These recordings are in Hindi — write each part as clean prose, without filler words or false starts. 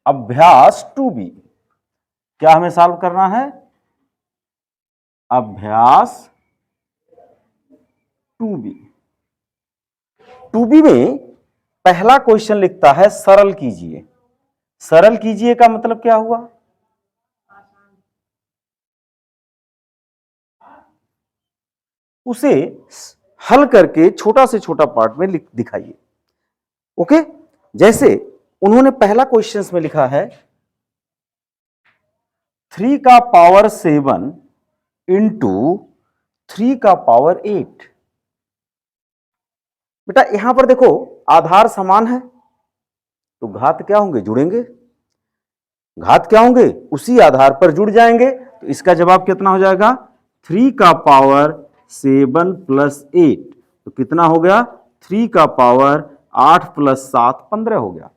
अभ्यास 2B क्या हमें सॉल्व करना है? अभ्यास 2B। 2B में पहला क्वेश्चन लिखता है सरल कीजिए। सरल कीजिए का मतलब क्या हुआ? उसे हल करके छोटा से छोटा पार्ट में दिखाइए। ओके, जैसे उन्होंने पहला क्वेश्चन में लिखा है 3 का पावर 7 इंटू 3 का पावर 8। बेटा यहां पर देखो आधार समान है तो घात क्या होंगे? जुड़ेंगे। घात क्या होंगे? उसी आधार पर जुड़ जाएंगे। तो इसका जवाब कितना हो जाएगा? 3 का पावर 7 प्लस 8 तो कितना हो गया? 3 का पावर 8 प्लस 7 15 हो गया।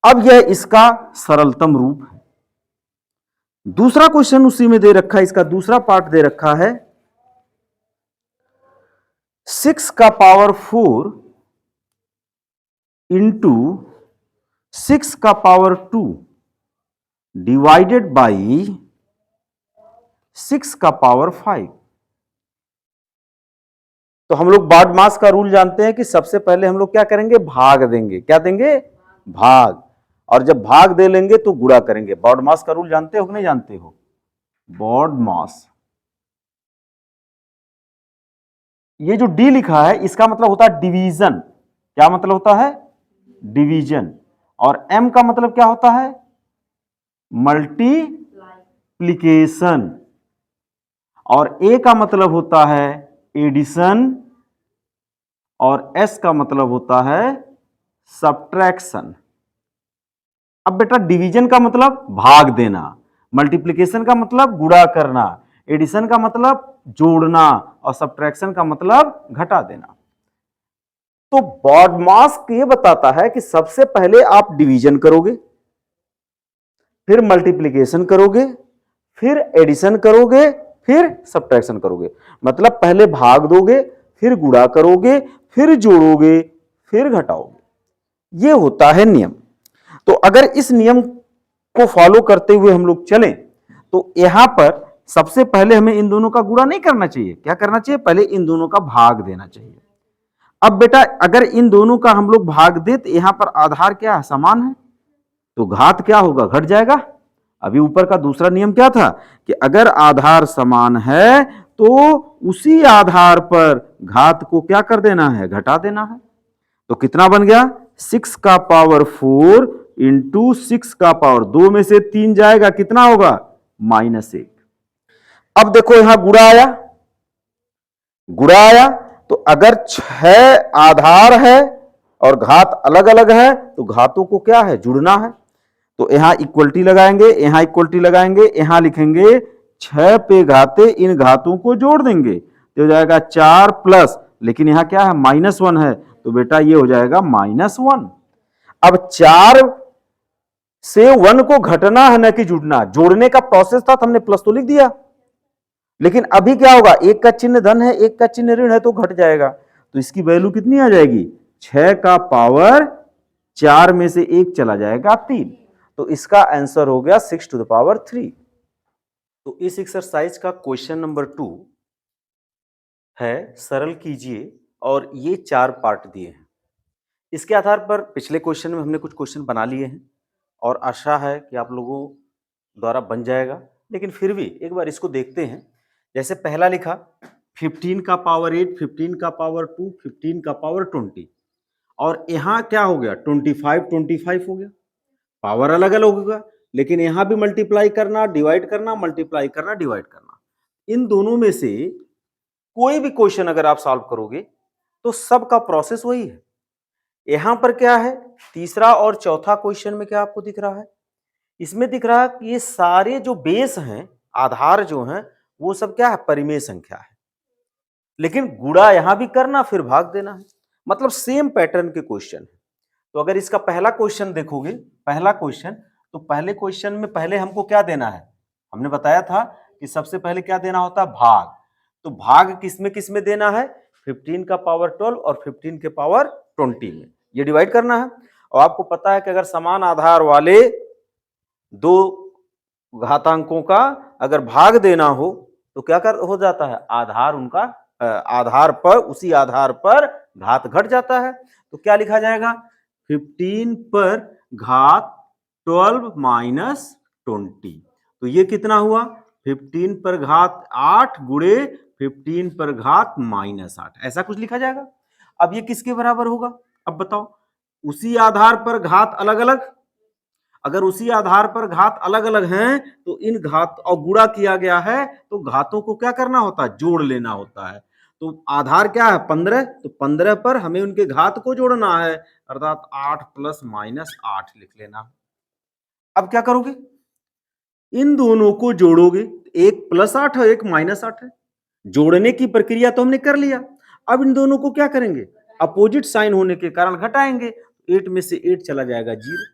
अब यह इसका सरलतम रूप है। दूसरा क्वेश्चन उसी में दे रखा है, इसका दूसरा पार्ट दे रखा है 6 का पावर 4 इंटू 6 का पावर 2 डिवाइडेड बाई 6 का पावर 5। तो हम लोग बॉड मास का रूल जानते हैं कि सबसे पहले हम लोग क्या करेंगे? भाग देंगे। क्या देंगे? भाग। और जब भाग दे लेंगे तो गुणा करेंगे। बॉड मास का रूल जानते हो कि नहीं जानते हो? बॉड मास, ये जो डी लिखा है इसका मतलब होता है डिवीजन। क्या मतलब होता है? डिवीजन। और एम का मतलब क्या होता है? मल्टीप्लीकेशन। और ए का मतलब होता है एडिशन। और एस का मतलब होता है सब्ट्रैक्शन। अब बेटा डिवीजन का मतलब भाग देना, मल्टीप्लिकेशन का मतलब गुणा करना, एडिशन का मतलब जोड़ना और सब्ट्रैक्शन का मतलब घटा देना। तो बॉड मास ये बताता है कि सबसे पहले आप डिवीजन करोगे, फिर मल्टीप्लिकेशन करोगे, फिर एडिशन करोगे, फिर सब्ट्रैक्शन करोगे। मतलब पहले भाग दोगे, फिर गुणा करोगे, फिर जोड़ोगे, फिर घटाओगे। ये होता है नियम। तो अगर इस नियम को फॉलो करते हुए हम लोग चलें तो यहां पर सबसे पहले हमें इन दोनों का गुणा नहीं करना चाहिए। क्या करना चाहिए? पहले इन दोनों का भाग देना चाहिए। अब बेटा अगर इन दोनों का हम लोग भाग दे तो यहां पर आधार क्या है? समान है, तो घात क्या होगा? घट जाएगा। अभी ऊपर का दूसरा नियम क्या था कि अगर आधार समान है तो उसी आधार पर घात को क्या कर देना है? घटा देना है। तो कितना बन गया? 6 का पावर 4 इंटू 6 का पावर 2 में से 3 जाएगा, कितना होगा? -1। अब देखो यहां गुणा आया, गुणा आया तो अगर 6 आधार है और घात अलग अलग है तो घातों को क्या है? जुड़ना है। तो यहां इक्वलिटी लगाएंगे, यहां इक्वलिटी लगाएंगे, यहां लिखेंगे 6 पे घाते, इन घातों को जोड़ देंगे तो हो जाएगा 4 प्लस, लेकिन यहां क्या है? -1 है तो बेटा ये हो जाएगा -1। अब 4 से 1 को घटना है न कि जुड़ना। जोड़ने का प्रोसेस था तो हमने प्लस तो लिख दिया, लेकिन अभी क्या होगा? एक का चिन्ह धन है, एक का चिन्ह ऋण है तो घट जाएगा। तो इसकी वैल्यू कितनी आ जाएगी? 6 का पावर 4 में से 1 चला जाएगा 3। तो इसका आंसर हो गया 6 टू द पावर 3। तो इस एक्सरसाइज का क्वेश्चन नंबर 2 है सरल कीजिए और ये 4 पार्ट दिए हैं। इसके आधार पर पिछले क्वेश्चन में हमने कुछ क्वेश्चन बना लिए हैं और आशा है कि आप लोगों द्वारा बन जाएगा। लेकिन फिर भी एक बार इसको देखते हैं। जैसे पहला लिखा 15 का पावर 8, 15 का पावर 2, 15 का पावर 20 और यहां क्या हो गया? 25 25 हो गया। पावर अलग अलग होगा लेकिन यहां भी मल्टीप्लाई करना, डिवाइड करना, मल्टीप्लाई करना, डिवाइड करना। इन दोनों में से कोई भी क्वेश्चन अगर आप सॉल्व करोगे तो सबका प्रोसेस वही है। यहां पर क्या है? तीसरा और चौथा क्वेश्चन में क्या आपको दिख रहा है? इसमें दिख रहा है कि ये सारे जो बेस हैं, आधार जो हैं, वो सब क्या है? परिमेय संख्या है। लेकिन गुणा यहां भी करना फिर भाग देना है। मतलब सेम पैटर्न के क्वेश्चन है। तो अगर इसका पहला क्वेश्चन देखोगे, पहला क्वेश्चन, तो पहले क्वेश्चन में पहले हमको क्या देना है? हमने बताया था कि सबसे पहले क्या देना होता है? भाग। तो भाग किस में देना है? 15 का पावर 12 और 15 के पावर 20 में। ये डिवाइड करना है। और आपको पता है कि अगर समान आधार वाले दो घातांकों का अगर भाग देना हो तो क्या कर हो जाता है, आधार उनका आधार पर, उसी आधार पर घात घट जाता है। तो क्या लिखा जाएगा, 15 पर घात 12 माइनस 20। तो ये कितना हुआ, 15 पर घात 8 गुणे 15 पर घात माइनस 8, ऐसा कुछ लिखा जाएगा। अब ये किसके बराबर होगा, अब बताओ, उसी आधार पर घात अलग अलग, अगर उसी आधार पर घात अलग अलग हैं तो इन घात और गुणा किया गया है तो घातों को क्या करना होता है, जोड़ लेना होता है। तो आधार क्या है 15, तो 15 पर हमें उनके घात को जोड़ना है, अर्थात 8 प्लस माइनस 8 लिख लेना। अब क्या करोगे, इन दोनों को जोड़ोगे, एक प्लस 8 है एक माइनस 8 है, जोड़ने की प्रक्रिया तो हमने कर लिया। अब इन दोनों को क्या करेंगे, अपोजिट साइन होने के कारण घटाएंगे, 8 में से 8 चला जाएगा 0।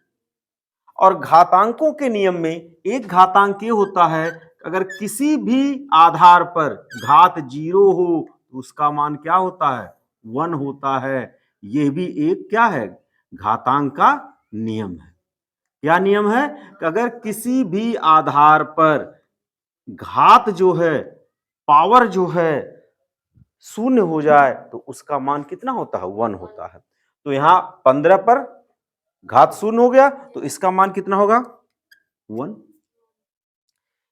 और घातांकों के नियम में एक घातांक ये होता है, अगर किसी भी आधार पर घात 0 हो तो उसका मान क्या होता है, 1 होता है। यह भी एक क्या है, घातांक का नियम है। क्या नियम है कि अगर किसी भी आधार पर घात जो है, पावर जो है 0 हो जाए तो उसका मान कितना होता है, 1 होता है। तो यहां 15 पर घात 0 हो गया तो इसका मान कितना होगा, 1।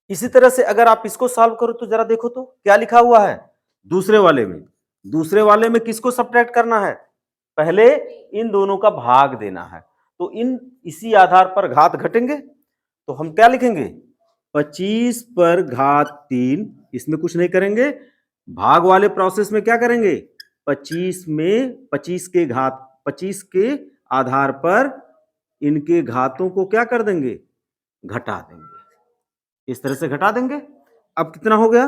इसी तरह से अगर आप इसको सॉल्व करो तो जरा देखो तो क्या लिखा हुआ है दूसरे वाले में, दूसरे वाले में किसको सब्ट्रैक्ट करना है, पहले इन दोनों का भाग देना है। तो इन इसी आधार पर घात घटेंगे तो हम क्या लिखेंगे, 25 पर घात 3, इसमें कुछ नहीं करेंगे, भाग वाले प्रोसेस में क्या करेंगे, 25 में 25 के घात 25 के आधार पर इनके घातों को क्या कर देंगे, घटा देंगे, इस तरह से घटा देंगे। अब कितना हो गया,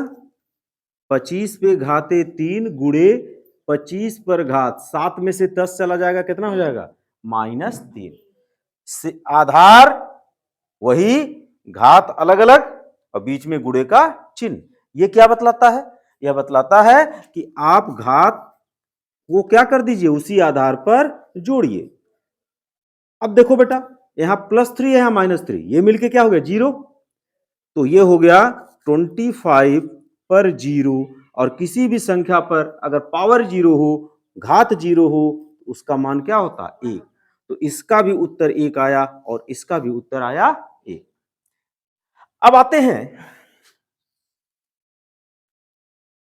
25 पे घाते 3 गुणे 25 पर घात 7 में से 10 चला जाएगा, कितना हो जाएगा, -3। आधार वही, घात अलग अलग और बीच में गुणे का चिन्ह। यह क्या बतलाता है, यह बतलाता है कि आप घात वो क्या कर दीजिए, उसी आधार पर जोड़िए। अब देखो बेटा, यहां +3 है, यहां -3, ये मिलके क्या हो गया 0। तो ये हो गया 25 पर 0, और किसी भी संख्या पर अगर पावर 0 हो, घात 0 हो, उसका मान क्या होता है 1। तो इसका भी उत्तर 1 आया और इसका भी उत्तर आया 1। अब आते हैं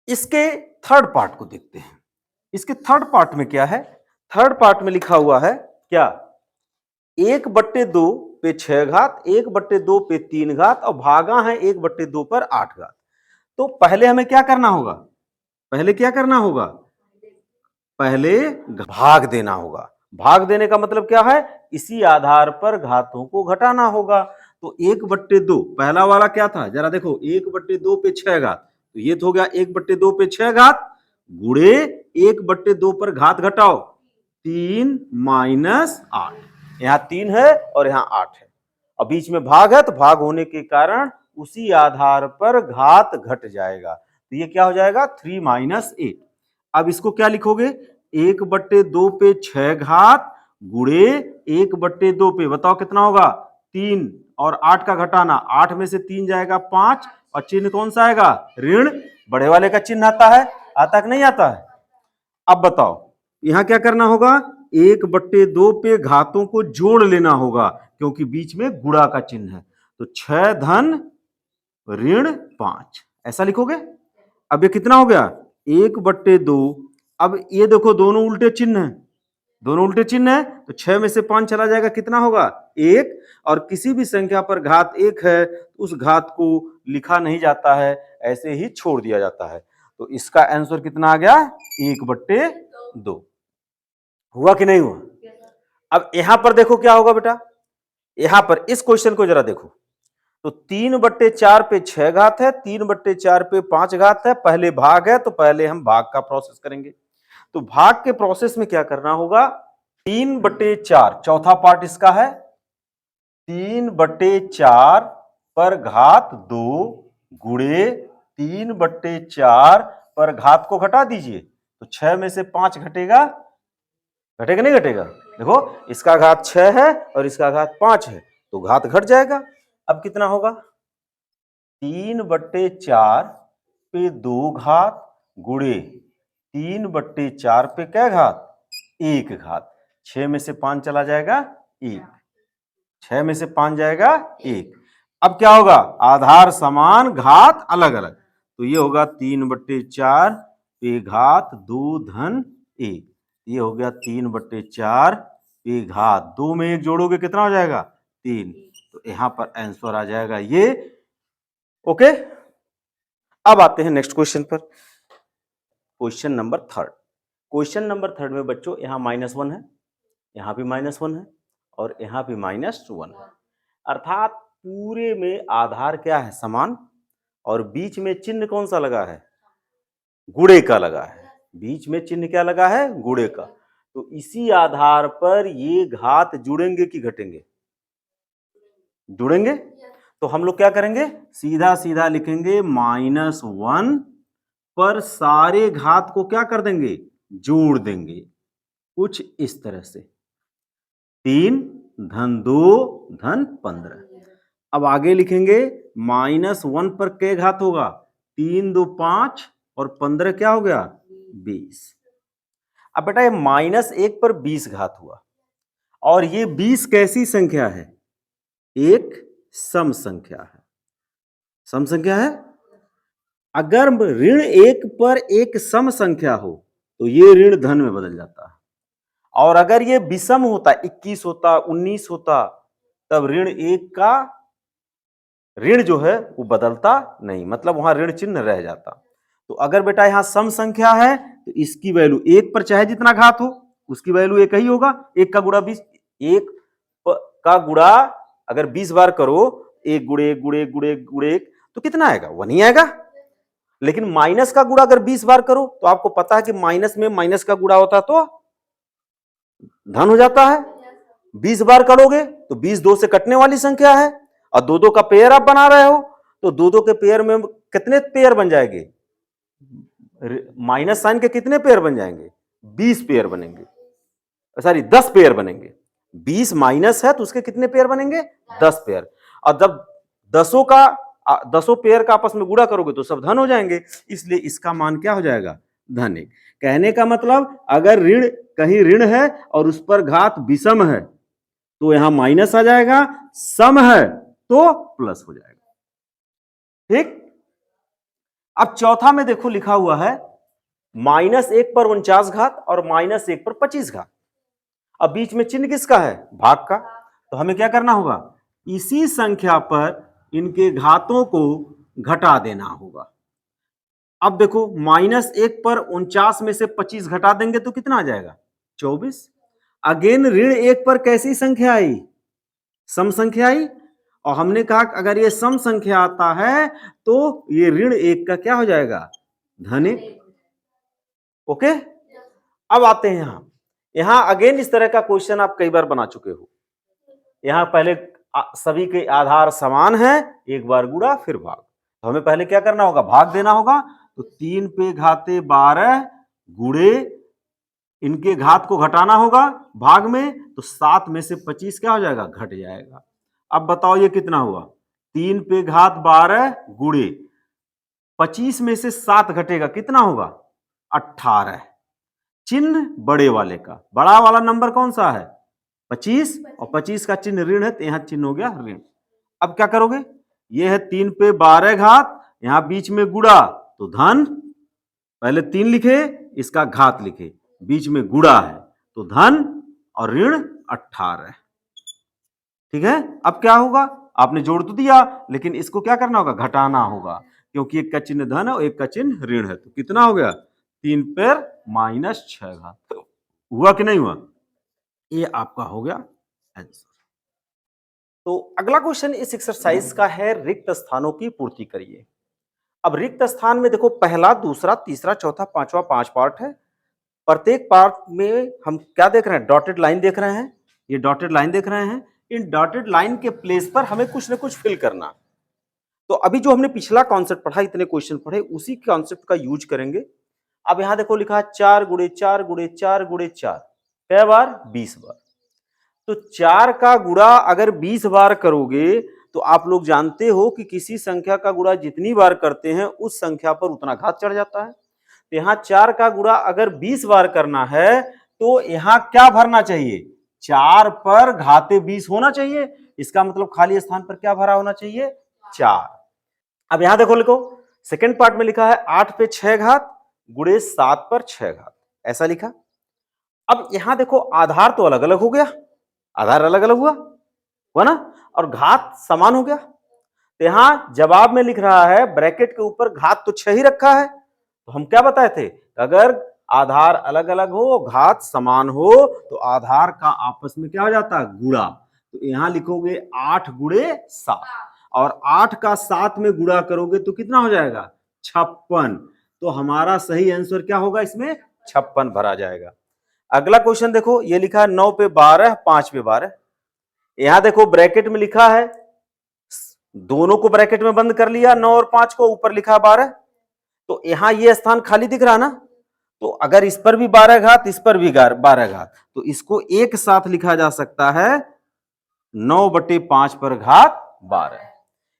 इसके थर्ड पार्ट को देखते हैं। इसके थर्ड पार्ट में क्या है, थर्ड पार्ट में लिखा हुआ है क्या, 1/2 पे 6 घात, 1/2 पे 3 घात और भागा है 1/2 पर 8 घात। तो पहले हमें क्या करना होगा, पहले क्या करना होगा, पहले भाग देना होगा। भाग देने का मतलब क्या है, इसी आधार पर घातों को घटाना होगा। तो 1/2 पहला वाला क्या था, जरा देखो, 1/2 पे 6 घात, तो ये तो हो गया 1/2 पे 6 घात गुणे 1/2 पर घात घटाओ 3 माइनस 8, यहां 3 है और यहां 8 है और बीच में भाग है, तो भाग होने के कारण उसी आधार पर घात घट जाएगा। तो ये क्या हो जाएगा 3 माइनस 8। अब इसको क्या लिखोगे, 1/2 पे 6 घात गुणे 1/2 पे, बताओ कितना होगा 3, और 8 का घटाना, 8 में से 3 जाएगा 5 और चिन्ह कौन सा आएगा, ऋण, बड़े वाले का चिन्ह आता है, आता कि नहीं आता है। अब बताओ यहां क्या करना होगा, 1/2 पे घातों को जोड़ लेना होगा क्योंकि बीच में गुणा का चिन्ह है। तो 6 धन ऋण 5, ऐसा लिखोगे। अब ये कितना हो गया 1/2, अब ये देखो दोनों उल्टे चिन्ह है, दोनों उल्टे चिन्ह है, तो 6 में से 5 चला जाएगा, कितना होगा 1, और किसी भी संख्या पर घात 1 है उस घात को लिखा नहीं जाता है, ऐसे ही छोड़ दिया जाता है। तो इसका आंसर कितना आ गया 1/2। हुआ कि नहीं हुआ। अब यहां पर देखो क्या होगा बेटा, यहां पर इस क्वेश्चन को जरा देखो, तो 3/4 पे 6 घात है, 3/4 पे 5 घात है, पहले भाग है तो पहले हम भाग का प्रोसेस करेंगे। तो भाग के प्रोसेस में क्या करना होगा, 3/4 चौथा पार्ट इसका है, 3/4 पर घात 2 गुणे 3/4 पर घात को घटा दीजिए, तो 6 में से 5 घटेगा, घटेगा नहीं घटेगा, देखो इसका घात 6 है और इसका घात 5 है तो घात घट जाएगा। अब कितना होगा 3/4 पे 2 घात गुणे 3/4 पे क्या घात 1 घात। 6 में से 5 चला जाएगा 1, 6 में से 5 जाएगा 1। अब क्या होगा आधार समान घात अलग अलग तो ये होगा 3/4 पे घात 2 धन 1। ये हो गया 3/4 पे घात 2 में 1 जोड़ोगे कितना हो जाएगा 3। तो यहां पर आंसर आ जाएगा ये। ओके अब आते हैं नेक्स्ट क्वेश्चन पर। Question number 3। क्वेश्चन नंबर 3 में बच्चों यहां -1 है, यहां भी -1 है और यहां भी -1 है। अर्थात पूरे में आधार क्या है समान और बीच में चिन्ह कौन सा लगा है गुणे का लगा है। बीच में चिन्ह क्या लगा है गुणे का। तो इसी आधार पर ये घात जुड़ेंगे कि घटेंगे जुड़ेंगे। तो हम लोग क्या करेंगे सीधा सीधा लिखेंगे -1 पर सारे घात को क्या कर देंगे जोड़ देंगे कुछ इस तरह से 3 धन 2 धन 15। अब आगे लिखेंगे -1 पर क्या घात होगा 3 2 5 और 15 क्या हो गया 20। अब बेटा ये -1 पर 20 घात हुआ और ये 20 कैसी संख्या है एक सम संख्या है। सम संख्या है। अगर ऋण 1 पर एक सम संख्या हो तो ये ऋण धन में बदल जाता है और अगर ये विषम होता 21 होता 19 होता तब ऋण 1 का ऋण जो है वो बदलता नहीं मतलब वहां ऋण चिन्ह रह जाता। तो अगर बेटा यहां सम संख्या है तो इसकी वैल्यू 1 पर चाहे जितना घात हो उसकी वैल्यू 1 ही होगा। 1 का गुणा 20 1 का गुणा अगर 20 बार करो 1 गुणे 1 गुणे 1 गुणे 1 गुणे 1 तो कितना आएगा 1 ही आएगा। लेकिन माइनस का गुणा अगर 20 बार करो तो आपको पता है कि माइनस में माइनस का गुणा होता तो धन हो जाता है। 20 बार करोगे तो 20 2 से कटने वाली संख्या है और 2 2 का पेयर आप बना रहे हो तो 2 2 के पेयर में कितने पेयर बन जाएंगे माइनस साइन के कितने पेयर बन जाएंगे 20 पेयर बनेंगे सॉरी 10 पेयर बनेंगे। 20 माइनस है तो उसके कितने पेयर बनेंगे 10 पेयर और जब 10 पेयर का आपस में गुणा करोगे तो सब धन हो जाएंगे इसलिए इसका मान क्या हो जाएगा धन 1। कहने का मतलब अगर ऋण कहीं ऋण है और उस पर घात विषम है तो यहां माइनस आ जाएगा सम है तो प्लस हो जाएगा। ठीक। अब चौथा में देखो लिखा हुआ है -1 पर 49 घात और -1 पर 25 घात। अब बीच में चिन्ह किसका है भाग का। तो हमें क्या करना होगा इसी संख्या पर इनके घातों को घटा देना होगा। अब देखो -1 पर 49 में से 25 घटा देंगे तो कितना आ जाएगा 24। अगेन ऋण 1 पर कैसी संख्या आई सम संख्या आई और हमने कहा अगर ये सम संख्या आता है तो ये ऋण 1 का क्या हो जाएगा धन 1। ओके। अब आते हैं यहां अगेन इस तरह का क्वेश्चन आप कई बार बना चुके हो। यहां पहले सभी के आधार समान है एक बार गुणा फिर भाग। तो हमें पहले क्या करना होगा भाग देना होगा। तो 3 पे घाते 12 गुणे इनके घात को घटाना होगा भाग में तो 7 में से 25 क्या हो जाएगा घट जाएगा। अब बताओ ये कितना हुआ 3 पे घात 12 गुणे 25 में से 7 घटेगा कितना होगा 18। चिन्ह बड़े वाले का बड़ा वाला नंबर कौन सा है 25 और 25 का चिन्ह ऋण है तो यहां चिन्ह हो गया ऋण। अब क्या करोगे ये है 3 पे 12 घात यहां बीच में गुणा तो धन पहले 3 लिखे इसका घात लिखे बीच में गुणा है तो धन और ऋण 18। ठीक है। अब क्या होगा आपने जोड़ तो दिया लेकिन इसको क्या करना होगा घटाना होगा क्योंकि एक का चिन्ह धन है और एक का चिन्ह ऋण है। तो कितना हो गया 3 पर -6 घात हुआ कि नहीं हुआ। ये आपका हो गया आंसर। तो अगला क्वेश्चन इस एक्सरसाइज का है रिक्त स्थानों की पूर्ति करिए। अब रिक्त स्थान में देखो पहला दूसरा तीसरा चौथा पांचवा 5 पार्ट है। प्रत्येक पार्ट में हम क्या देख रहे हैं डॉटेड लाइन देख रहे हैं। ये डॉटेड लाइन देख रहे हैं इन डॉटेड लाइन के प्लेस पर हमें कुछ ना कुछ फिल करना। तो अभी जो हमने पिछला कॉन्सेप्ट पढ़ा इतने क्वेश्चन पढ़े उसी कॉन्सेप्ट का यूज करेंगे। अब यहां देखो लिखा है 4 गुणे 4 गुणे 4 गुणे 4 कै बार 20 बार। तो 4 का गुणा अगर 20 बार करोगे तो आप लोग जानते हो कि किसी संख्या का गुणा जितनी बार करते हैं उस संख्या पर उतना घात चढ़ जाता है। तो यहां 4 का गुणा अगर 20 बार करना है तो यहां क्या भरना चाहिए? 4 पर घाते 20 होना चाहिए। इसका मतलब खाली स्थान पर क्या भरा होना चाहिए? 4। अब यहां देखो, लिखो सेकंड पार्ट में लिखा है 8 पे 6 घात गुणे 7 पर 6 घात, ऐसा लिखा। अब यहां देखो आधार तो अलग अलग हो गया, आधार अलग अलग हुआ ना, और घात समान हो गया। तो यहां जवाब में लिख रहा है ब्रैकेट के ऊपर घात तो 6 ही रखा है। तो हम क्या बताए थे, अगर आधार अलग अलग हो घात समान हो तो आधार का आपस में क्या हो जाता है? गुणा। तो यहां लिखोगे 8 गुणे 7, और 8 का 7 में गुणा करोगे तो कितना हो जाएगा? 56। तो हमारा सही आंसर क्या होगा? इसमें 56 भरा जाएगा। अगला क्वेश्चन देखो, ये लिखा है 9 पे 12 5 पे 12। यहां देखो ब्रैकेट में लिखा है, दोनों को ब्रैकेट में बंद कर लिया, 9 और 5 को, ऊपर लिखा 12। तो यहां ये स्थान खाली दिख रहा ना, तो अगर इस पर भी 12 घात इस पर भी 12 घात, तो इसको एक साथ लिखा जा सकता है 9/5 पर घात 12।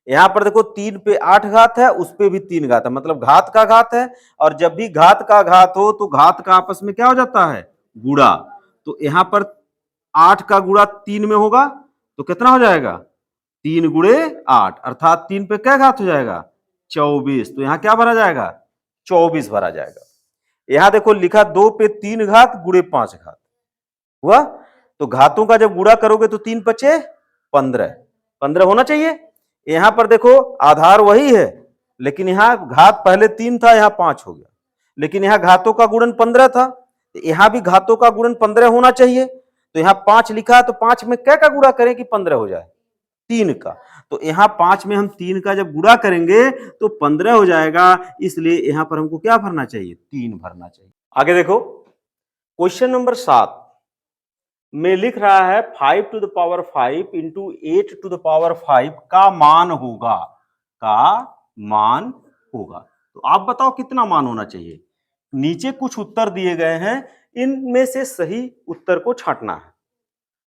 यहां पर देखो 3 पे 8 घात है, उस पे भी 3 घात है, मतलब घात का घात है। और जब भी घात का घात हो तो घात का आपस में क्या हो जाता है? गुणा। तो यहां पर 8 का गुणा 3 में होगा तो कितना हो जाएगा? 3 गुणे 8, अर्थात 3 पे क्या घात हो जाएगा? 24। तो यहां क्या भरा जाएगा? 24 भरा जाएगा। यहां देखो लिखा 2 पे 3 घात गुणे 5 घात हुआ। तो घातों का जब गुणा करोगे तो 3 बचे 15, 15 होना चाहिए। यहां पर देखो आधार वही है, लेकिन यहां घात पहले 3 था, यहां 5 हो गया, लेकिन यहां घातों का गुणन 15 था, यहां भी घातों का गुणन 15 होना चाहिए। तो यहां 5 लिखा है, तो 5 में क्या का गुणा करें कि 15 हो जाए? 3 का। तो यहां 5 में हम 3 का जब गुणा करेंगे तो 15 हो जाएगा, इसलिए यहां पर हमको क्या भरना चाहिए? 3 भरना चाहिए। आगे देखो क्वेश्चन नंबर 7 में लिख रहा है 5⁵ इंटू 8⁵ का मान होगा, तो आप बताओ कितना मान होना चाहिए? नीचे कुछ उत्तर दिए गए हैं, इनमें से सही उत्तर को छांटना है,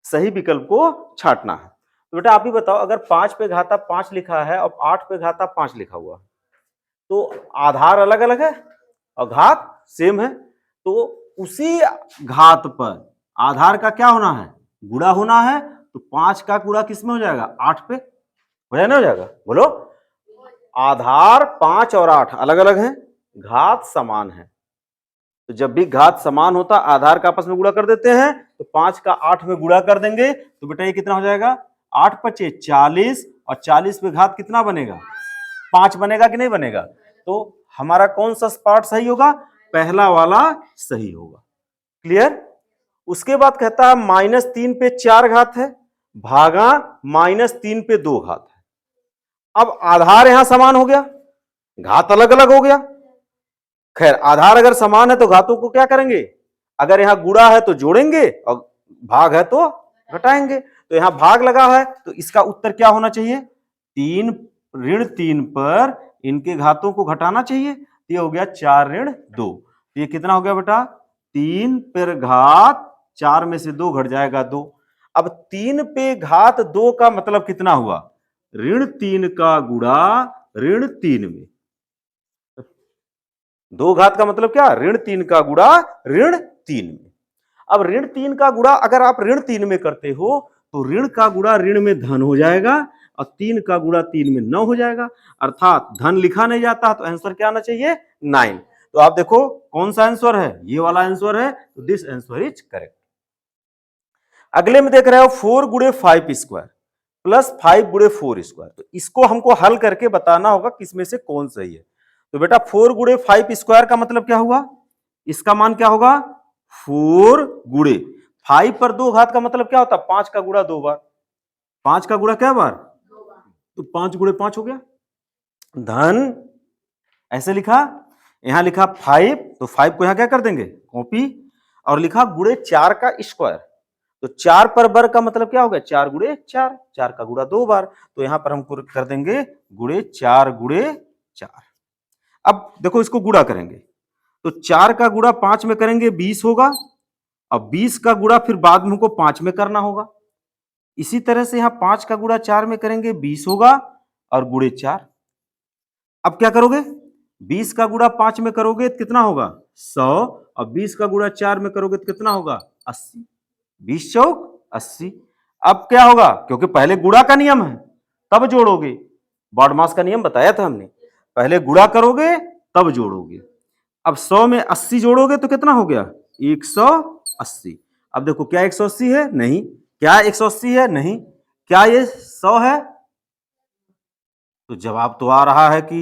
सही विकल्प को छांटना है। तो बेटा आप ही बताओ, अगर 5 पे घाता 5 लिखा है और 8 पे घाता 5 लिखा हुआ, तो आधार अलग अलग है और घात सेम है, तो उसी घात पर आधार का क्या होना है? गुणा होना है। तो 5 का गुणा किस में हो जाएगा? 8 पे हो जाए ना, हो जाएगा? बोलो, आधार 5 और 8 अलग अलग हैं, घात समान है। तो जब भी घात समान होता आधार का आपस में गुणा कर देते हैं, तो 5 का 8 में गुणा कर देंगे तो बेटा ये कितना हो जाएगा? 8 × 5 = 40, और 40 पे घात कितना बनेगा? 5 बनेगा कि नहीं बनेगा? तो हमारा कौन सा पार्ट सही होगा? पहला वाला सही होगा। क्लियर? उसके बाद कहता है -3 पे 4 घात है भागा -3 पे 2 घात है। अब आधार यहां समान हो गया, घात अलग अलग हो गया। खैर आधार अगर समान है तो घातों को क्या करेंगे? अगर यहां गुणा है तो जोड़ेंगे और भाग है तो घटाएंगे। तो यहां भाग लगा है, तो इसका उत्तर क्या होना चाहिए? 3 ऋण 3 पर इनके घातों को घटाना चाहिए। ये हो गया 4 ऋण 2। ये कितना हो गया बेटा? 3 पर घात 4 में से 2 घट जाएगा 2। अब 3 पे घात 2 का मतलब कितना हुआ? ऋण 3 का गुणा ऋण 3 में। 2 घात का मतलब क्या? ऋण 3 का गुणा ऋण 3 में। अब ऋण 3 का गुणा अगर आप ऋण 3 में करते हो तो ऋण का गुणा ऋण में धन हो जाएगा और 3 का गुणा 3 में 9 हो जाएगा, अर्थात धन लिखा नहीं जाता, तो आंसर क्या आना चाहिए? 9। तो आप देखो कौन सा आंसर है? ये वाला आंसर है, तो दिस आंसर इज करेक्ट। अगले में देख रहे हो 4 × 5² प्लस 5 × 4²। तो इसको हमको हल करके बताना होगा किसमें से कौन सही है। तो बेटा 4 × 5² का मतलब क्या हुआ? इसका मान क्या होगा? 4 गुणे 5 पर 2 घात का मतलब क्या होता? 5 का गुणा 2 बार। 5 का गुणा क्या बार? तो 5 × 5 हो गया। धन ऐसे लिखा, यहां लिखा 5, तो 5 को यहां क्या कर देंगे? कॉपी, और लिखा गुणे 4 का स्क्वायर। तो 4 पर वर्ग का मतलब क्या हो गया? 4 × 4, 4 का गुणा 2 बार। तो यहां पर हम कर देंगे गुणे 4 × 4। अब देखो इसको गुणा करेंगे, तो 4 का गुणा 5 में करेंगे 20 होगा, अब 20 का गुणा फिर बाद में हमको 5 में करना होगा। इसी तरह से यहां 5 का गुणा 4 में करेंगे 20 होगा और गुणे 4। अब क्या करोगे, 20 का गुणा 5 में करोगे तो कितना होगा 100 और 20 का गुणा 4 में करोगे तो कितना होगा 80। 20 चौक 80। अब क्या होगा, क्योंकि पहले गुणा का नियम है तब जोड़ोगे, बॉडमास का नियम बताया था हमने, पहले गुणा करोगे तब जोड़ोगे। अब 100 में 80 जोड़ोगे तो कितना हो गया 180। अब देखो क्या 180 है, नहीं। क्या 180 है, नहीं। क्या ये 100 है, तो जवाब तो आ रहा है कि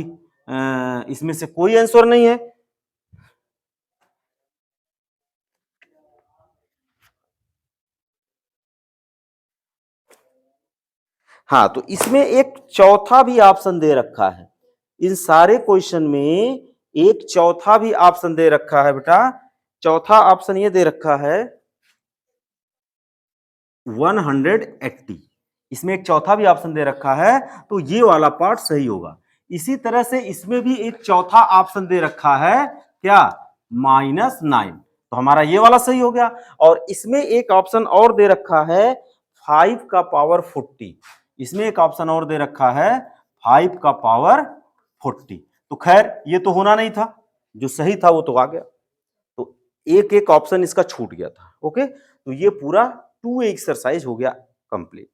इसमें से कोई आंसर नहीं है। हाँ, तो इसमें एक चौथा भी ऑप्शन दे रखा है, इन सारे क्वेश्चन में एक चौथा भी ऑप्शन दे रखा है बेटा। चौथा ऑप्शन ये दे रखा है 180। इसमें एक चौथा भी ऑप्शन दे रखा है, तो ये वाला पार्ट सही होगा। इसी तरह से इसमें भी एक चौथा ऑप्शन दे रखा है, क्या, -9, तो हमारा ये वाला सही हो गया। और इसमें एक ऑप्शन और दे रखा है 5 का पावर 40। इसमें एक ऑप्शन और दे रखा है 5 का पावर 40। तो खैर ये तो होना नहीं था, जो सही था वो तो आ गया, तो एक एक ऑप्शन इसका छूट गया था। ओके, तो ये पूरा 2 एक्सरसाइज हो गया कंप्लीट।